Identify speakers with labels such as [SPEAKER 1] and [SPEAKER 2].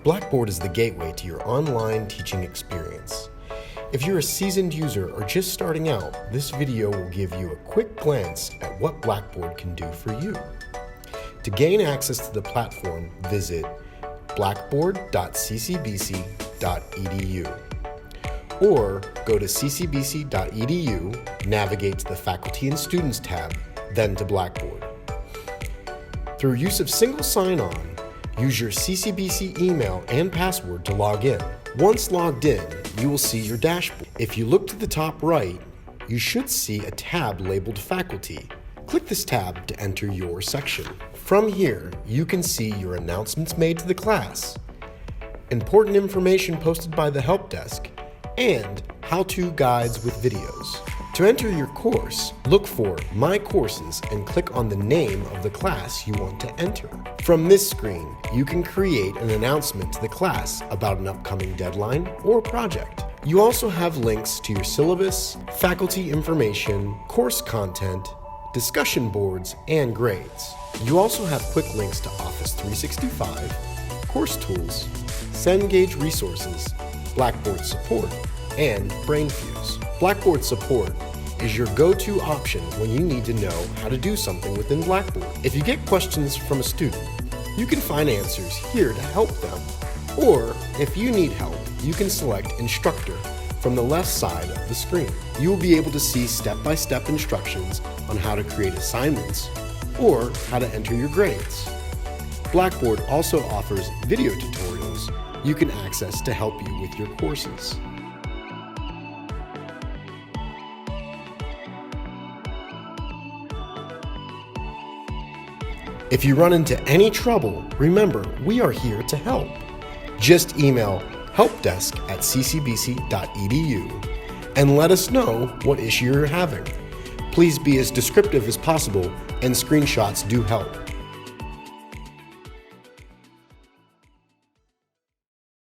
[SPEAKER 1] Blackboard is the gateway to your online teaching experience. If you're a seasoned user or just starting out, this video will give you a quick glance at what Blackboard can do for you. To gain access to the platform, visit blackboard.ccbc.edu or go to ccbc.edu, navigate to the Faculty and Students tab, then to Blackboard. Through use of single sign-on, use your CCBC email and password to log in. Once logged in, you will see your dashboard. If you look to the top right, you should see a tab labeled Faculty. Click this tab to enter your section. From here, you can see your announcements made to the class, important information posted by the help desk, and how-to guides with videos. To enter your course, look for My Courses and click on the name of the class you want to enter. From this screen, you can create an announcement to the class about an upcoming deadline or project. You also have links to your syllabus, faculty information, course content, discussion boards, and grades. You also have quick links to Office 365, course tools, Cengage resources, Blackboard support, and BrainFuse. Blackboard support is your go-to option when you need to know how to do something within Blackboard. If you get questions from a student, you can find answers here to help them. Or if you need help, you can select Instructor from the left side of the screen. You will be able to see step-by-step instructions on how to create assignments or how to enter your grades. Blackboard also offers video tutorials you can access to help you with your courses. If you run into any trouble, remember, we are here to help. Just email helpdesk@ccbc.edu and let us know what issue you're having. Please be as descriptive as possible, and screenshots do help.